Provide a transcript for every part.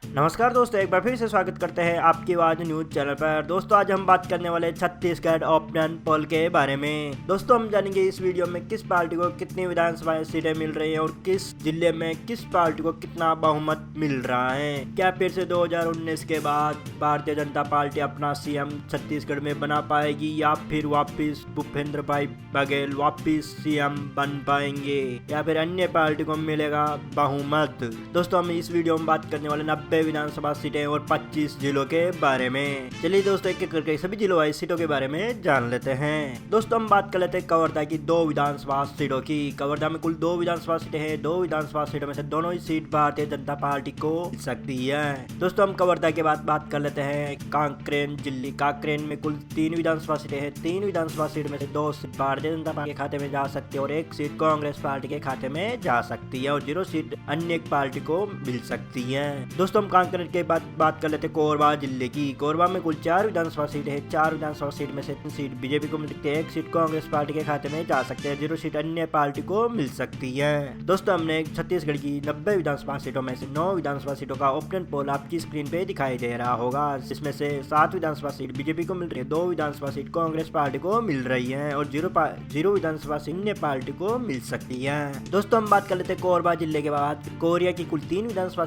नमस्कार दोस्तों, एक बार फिर से स्वागत करते हैं आपकी आवाज न्यूज चैनल पर। दोस्तों आज हम बात करने वाले छत्तीसगढ़ ओपिनियन पोल के बारे में। दोस्तों हम जानेंगे इस वीडियो में किस पार्टी को कितनी विधानसभा सीटें मिल रही हैं और किस जिले में किस पार्टी को कितना बहुमत मिल रहा है। क्या फिर से 2019 के बाद भारतीय जनता पार्टी अपना सीएम छत्तीसगढ़ में बना पाएगी या फिर वापिस भूपेंद्र भाई बघेल वापिस सीएम बन पाएंगे या फिर अन्य पार्टी को मिलेगा बहुमत। दोस्तों हम इस वीडियो में बात करने वाले 90 विधानसभा सीटें और 25 जिलों के बारे में। चलिए दोस्तों एक एक करके सभी जिलों वाली सीटों के बारे में जान लेते हैं। दोस्तों हम बात कर लेते हैं कवर्धा की 2 विधानसभा सीटों की। कवर्धा में कुल 2 विधानसभा सीटें हैं। 2 विधानसभा सीटों में से दोनों ही सीट भारतीय जनता पार्टी को मिल सकती है। दोस्तों हम कवर्धा के बाद बात कर लेते हैं कांकरेन जिले। कांकरेन में कुल 3 विधानसभा सीटें हैं। 3 विधानसभा सीट में से 2 सीट भारतीय जनता पार्टी के खाते में जा सकती है और 1 सीट कांग्रेस पार्टी के खाते में जा सकती है और 0 सीट अन्य पार्टी को मिल सकती है। दोस्तों कांकरेन के बाद बात कर लेते हैं कोरबा जिले की। कोरबा में कुल 4 विधानसभा सीट है। 4 विधानसभा सीट में से 3 सीट बीजेपी को मिल सकती है। 1 सीट कांग्रेस पार्टी के खाते में जा सकते हैं। 0 सीट अन्य पार्टी को मिल सकती है। दोस्तों हमने छत्तीसगढ़ की 90 विधानसभा सीटों में से 9 विधानसभा सीटों का ओपिनियन पोल आपकी स्क्रीन पे दिखाई दे रहा होगा, जिसमें से 7 विधानसभा सीट बीजेपी को मिल रही है, 2 विधानसभा सीट कांग्रेस पार्टी को मिल रही है और 0 विधानसभा सीट अन्य पार्टी को मिल सकती है। दोस्तों हम बात कर लेते हैं कोरबा जिले के बाद कोरिया की कुल 3 विधानसभा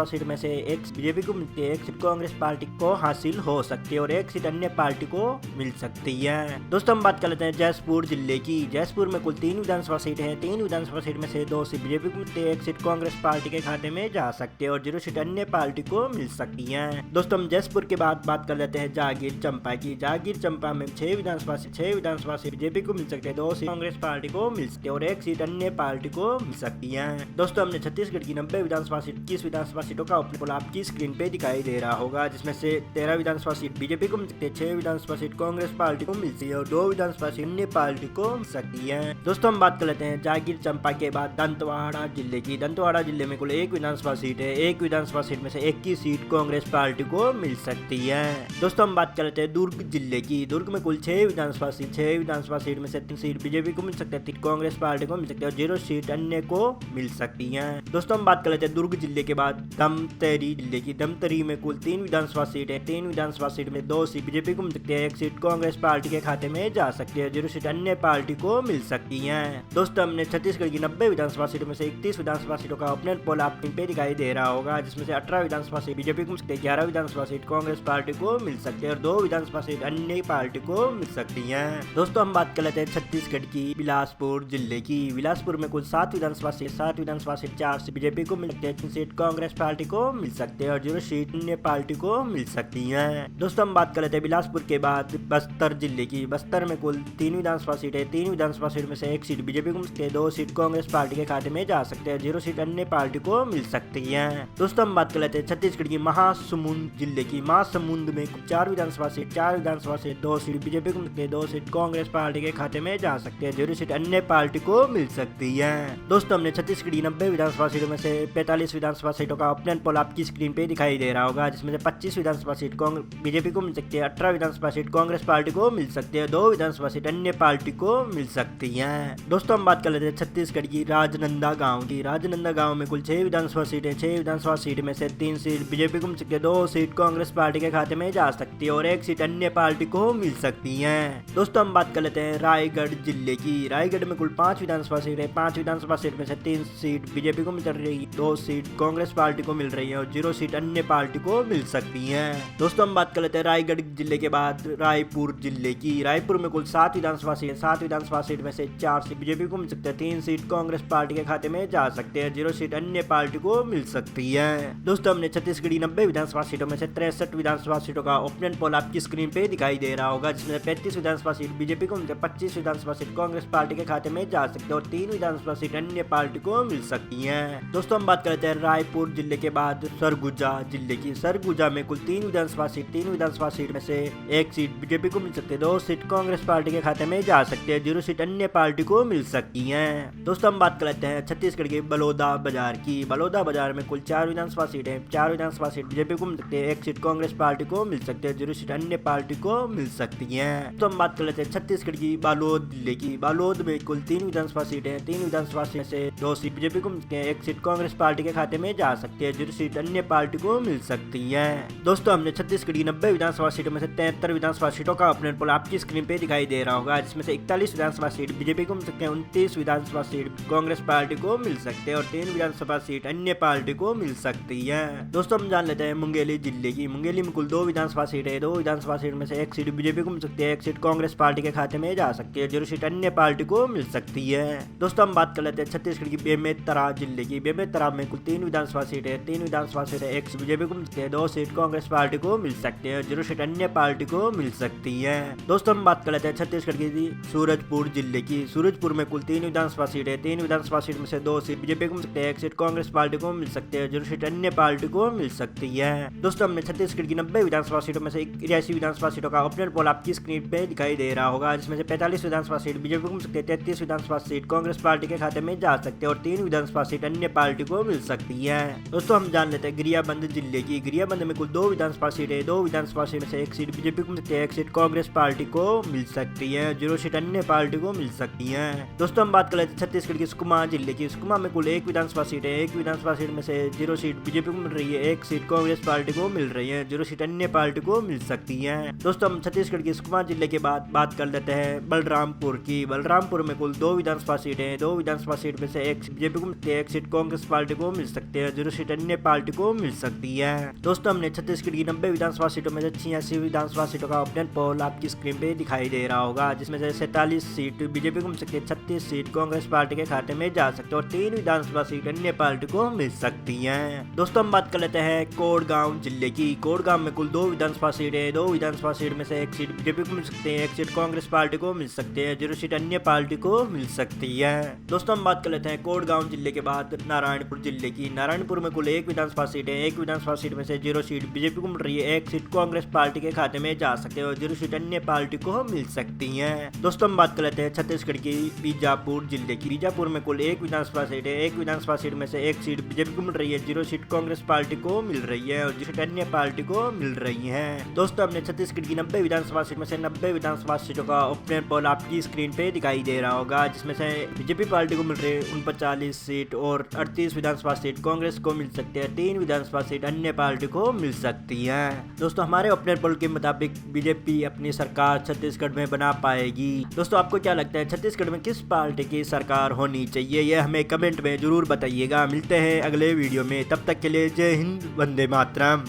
सीट में से 1 बीजेपी को मिलती है, 1 सीट कांग्रेस पार्टी को हासिल हो सकती है और 1 सीट अन्य पार्टी को मिल सकती है। दोस्तों हम बात कर लेते हैं जयपुर जिले की। जयपुर में कुल 3 विधानसभा सीट है। 3 विधानसभा सीट में से 2 सीट बीजेपी को मिलती है, 1 सीट कांग्रेस पार्टी के खाते में जा सकती है और 0 सीट अन्य पार्टी को मिल सकती है। दोस्तों हम जयपुर के बाद बात कर लेते हैं जागीर चंपा की। जागीर चंपा में 6 विधानसभा सीट बीजेपी को मिल सकती है, 2 सीट कांग्रेस पार्टी को मिल सकती है और 1 सीट अन्य पार्टी को मिल सकती है। दोस्तों हमने छत्तीसगढ़ की 90 विधानसभा सीट 21 विधानसभा सीटों का ओपिनियन पोल आपकी स्क्रीन पे दिखाई दे रहा होगा, जिसमें से 13 विधानसभा सीट बीजेपी को मिल सकती है, 6 विधानसभा सीट कांग्रेस पार्टी को मिलती है और 2 विधानसभा सीट अन्य पार्टी को मिल सकती है। दोस्तों हम बात कर लेते हैं जागीर चंपा के बाद दंतेवाड़ा जिले की। दंतेवाड़ा जिले में कुल 1 विधानसभा सीट है। 1 विधानसभा सीट में से 21 सीट कांग्रेस पार्टी को मिल सकती है। दोस्तों हम बात कर लेते हैं दुर्ग जिले की। दुर्ग में कुल 6 विधानसभा सीट में से 3 सीट बीजेपी को मिल सकती है, 3 कांग्रेस पार्टी को मिल सकती है और 0 सीट अन्य को मिल सकती है। दोस्तों हम बात कर लेते हैं दुर्ग जिले के बाद धमतरी जिले की। धमतरी में कुल 3 विधानसभा सीट है। 3 विधानसभा सीट में 2 सीट बीजेपी को मिल सकती है, 1 सीट कांग्रेस पार्टी के खाते में जा सकती है, 0 सीट अन्य पार्टी को मिल सकती है। दोस्तों हमने छत्तीसगढ़ की 90 विधानसभा सीटों में से 31 विधानसभा सीटों का ओपिनियन पोल आपके पे दिखाई दे रहा होगा, जिसमें से 18 विधानसभा सीट बीजेपी को मिल सकती है, 11 विधानसभा सीट कांग्रेस पार्टी को मिल सकती है और 2 विधानसभा सीट अन्य पार्टी को मिल सकती है। दोस्तों हम बात कर लेते हैं छत्तीसगढ़ की बिलासपुर जिले की। बिलासपुर में कुल 7 विधानसभा सीट 4 सीट बीजेपी को मिल सकती है, 3 सीट कांग्रेस पार्टी को मिल सकती है और 0 सीट अन्य पार्टी को मिल सकती है। दोस्तों हम बात कर लेते हैं बिलासपुर के बाद बस्तर जिले की। बस्तर में कुल 3 विधानसभा सीट है। 3 विधानसभा सीट में से 1 सीट बीजेपी को मिल सकती है, 2 सीट कांग्रेस पार्टी के खाते में जा सकते हैं, 0 सीट अन्य पार्टी को मिल सकती है। दोस्तों हम बात कर लेते हैं छत्तीसगढ़ की महासमुंद जिले की। महासमुंद में 4 विधानसभा सीट 2 सीट बीजेपी को मिल सकती है, 2 सीट कांग्रेस पार्टी के खाते में जा सकते हैं, 0 सीट अन्य पार्टी को मिल सकती है। दोस्तों हमने छत्तीसगढ़ की 90 विधानसभा सीटों में से 45 विधानसभा सीटों का ओपिनियन पोल आपकी स्क्रीन पे दिखाई दे रहा होगा, जिसमें से 25 विधानसभा सीट बीजेपी को मिल सकती है, 18 विधानसभा सीट कांग्रेस पार्टी को मिल सकती है, 2 विधानसभा सीट अन्य पार्टी को मिल सकती है। दोस्तों हम बात कर लेते हैं छत्तीसगढ़ की राजनंदा गांव की। राजनंदा गांव में कुल 6 विधानसभा सीट है। 6 विधानसभा सीट में से 3 सीट बीजेपी को मिल सकती है, 2 सीट कांग्रेस पार्टी के खाते में जा सकती है और 1 सीट अन्य पार्टी को मिल सकती है। दोस्तों हम बात कर लेते हैं रायगढ़ जिले की। रायगढ़ में कुल 5 विधानसभा सीट है। 5 विधानसभा सीट में से 3 सीट बीजेपी को मिल रही है, 2 सीट कांग्रेस पार्टी को मिल रही है और 0 सीट अन्य पार्टी को मिल सकती है। दोस्तों हम बात कर लेते हैं रायगढ़ जिले के बाद रायपुर जिले की। रायपुर में कुल 7 विधानसभा सीट है। 7 विधानसभा सीट में से 4 सीट बीजेपी को मिल सकते हैं, 3 सीट कांग्रेस पार्टी के खाते में जा सकते हैं, 0 सीट अन्य पार्टी को मिल सकती है। दोस्तों हमने छत्तीसगढ़ 90 विधानसभा सीटों में से 63 विधानसभा सीटों का ओपिनियन पोल आपकी स्क्रीन पे दिखाई दे रहा होगा, जिसमें 35 विधानसभा सीट बीजेपी को मिलते हैं, 25 विधानसभा सीट कांग्रेस पार्टी के खाते में जा सकते हैं और 3 विधानसभा सीट अन्य पार्टी को मिल सकती है। दोस्तों हम बात करते हैं रायपुर जिले के बाद सरगुजा जिले की। सरगुजा में कुल 3 विधानसभा सीट में से 1 सीट बीजेपी को मिल सकती है, 2 सीट कांग्रेस पार्टी के खाते में जा सकते हैं, 0 सीट अन्य पार्टी को मिल सकती है। दोस्तों हम बात करते हैं छत्तीसगढ़ के बलौदा बाजार की। बलौदा बाजार में कुल 4 विधानसभा सीट है। 4 विधानसभा सीट बीजेपी को मिल सकती है, 1 सीट कांग्रेस पार्टी को मिल सकती है, 0 सीट अन्य पार्टी को मिल सकती है। तो हम बात कर लेते हैं छत्तीसगढ़ की बालोद जिले की। बालोद में कुल 3 विधानसभा सीट है। 3 विधानसभा सीट से 2 सीट बीजेपी को मिल सकती है, 1 सीट कांग्रेस पार्टी के खाते में जा सकती है, 0 सीट अन्य पार्टी को मिल सकती है। दोस्तों हमने छत्तीसगढ़ की 90 विधानसभा सीटों में से 73 विधानसभा सीटों का ओपिनियन पोल आपकी स्क्रीन पे दिखाई दे रहा होगा, जिसमें से 41 विधानसभा सीट बीजेपी को मिल सकते हैं, 29 विधानसभा सीट कांग्रेस पार्टी को मिल सकते हैं और 3 विधानसभा सीट अन्य पार्टी को मिल सकती है। दोस्तों हम जान लेते हैं मुंगेली जिले की। मुंगेली में कुल 2 विधानसभा सीट है। 2 विधानसभा सीट में से 1 सीट बीजेपी को मिल सकती है, 1 सीट कांग्रेस पार्टी के खाते में जा सकती है, 0 सीट अन्य पार्टी को मिल सकती है। दोस्तों हम बात कर लेते हैं छत्तीसगढ़ की बेमेतरा जिले की। बेमेतरा में कुल 3 विधानसभा सीट है। 3 विधानसभा सीट है, 1 सीट बीजेपी को मिल सकती है, 2 सीट कांग्रेस पार्टी को मिल सकती है, 0 सीट अन्य पार्टी को मिल सकती है। दोस्तों हम बात कर लेते हैं छत्तीसगढ़ की सूरजपुर जिले की। सूरजपुर में कुल 3 विधानसभा सीट है। 3 विधानसभा सीट में से 2 सीट बीजेपी को मिल सकते हैं, 1 सीट कांग्रेस पार्टी को मिल सकते हैं, 0 सीट अन्य पार्टी को मिल सकती है। दोस्तों हमने छत्तीसगढ़ की 90 विधानसभा सीटों में से 83 विधानसभा सीटों का ओपिनियन पोल आपकी स्क्रीन पे दिखाई दे रहा होगा, जिसमें से 45 विधानसभा सीट बीजेपी को मिल सकते हैं, 33 विधानसभा सीट कांग्रेस पार्टी के खाते में जा सकते हैं और 3 विधानसभा सीट अन्य पार्टी को मिल सकती है। दोस्तों हम जान लेते हैं गरियाबंद जिले की। गरियाबंद में कुल 2 विधानसभा सीट है। 2 विधानसभा सीट में से 1 सीट बीजेपी को मिल सकती है, 1 सीट कांग्रेस पार्टी को मिल सकती है, 0 सीट अन्य पार्टी को मिल सकती है। दोस्तों हम बात कर लेते हैं छत्तीसगढ़ की सुकमा जिले की। सुकमा में कुल 1 विधानसभा सीट है। 1 विधानसभा सीट में से 0 सीट बीजेपी को मिल रही है, 1 सीट कांग्रेस पार्टी को मिल रही है, 0 सीट अन्य पार्टी को मिल सकती है। दोस्तों हम छत्तीसगढ़ की सुकमा जिले के बाद बात कर लेते हैं बलरामपुर की। बलरामपुर में कुल 2 विधानसभा सीट है। 2 विधानसभा सीट में से 1 बीजेपी को मिलती है, 1 सीट कांग्रेस पार्टी को मिल सकती है, 0 सीट अन्य पार्टी को मिल सकती है। दोस्तों हमने छत्तीसगढ़ की 90 विधानसभा सीटों में से 86 विधानसभा सीटों का ओपिनियन पोल आपकी स्क्रीन पे दिखाई दे रहा होगा, जिसमें से 47 सीट बीजेपी को मिल सकती है, 36 सीट कांग्रेस पार्टी के खाते में जा सकते हैं और 3 विधानसभा सीट अन्य पार्टी को मिल सकती है। दोस्तों हम बात कर लेते हैं कोड़गांव जिले की। कोड़गांव में कुल 2 विधानसभा सीट है। 2 विधानसभा सीट में से 1 सीट बीजेपी को मिल सकती है, 1 सीट कांग्रेस पार्टी को मिल सकती है, 0 सीट अन्य पार्टी को मिल सकती है। दोस्तों हम बात कर लेते हैं कोड़गांव जिले के बाद नारायणपुर जिले की। नारायणपुर में कुल 1 विधानसभा सीट है। 1 विधानसभा सीट में से 0 सीट बीजेपी को मिल रही है, 1 सीट कांग्रेस पार्टी के खाते में जा सकते हैं और 0 सीट अन्य पार्टी को मिल सकती है। दोस्तों हम बात कर लेते हैं छत्तीसगढ़ की बीजापुर जिले की। बीजापुर में कुल 1 विधानसभा सीट है। 1 विधानसभा सीट में से 1 सीट बीजेपी को मिल रही है, 0 सीट कांग्रेस पार्टी को मिल रही है और 0 सीट अन्य पार्टी को मिल रही है। दोस्तों हमने छत्तीसगढ़ की 90 विधानसभा सीट में से 90 विधानसभा सीटों का ओपिनियन पोल आपकी स्क्रीन पे दिखाई दे रहा होगा, जिसमें से बीजेपी पार्टी को मिल रही है 39 सीट और 38 विधानसभा सीट कांग्रेस को मिल सकती है, 3 विधानसभा सीट अन्य पार्टी को मिल सकती है। दोस्तों हमारे ओपिनियन पोल के मुताबिक बीजेपी अपनी सरकार छत्तीसगढ़ में बना पाएगी। दोस्तों आपको क्या लगता है छत्तीसगढ़ में किस पार्टी की सरकार होनी चाहिए, यह हमें कमेंट में जरूर बताइएगा। मिलते हैं अगले वीडियो में, तब तक के लिए जय हिंद, वंदे मातरम।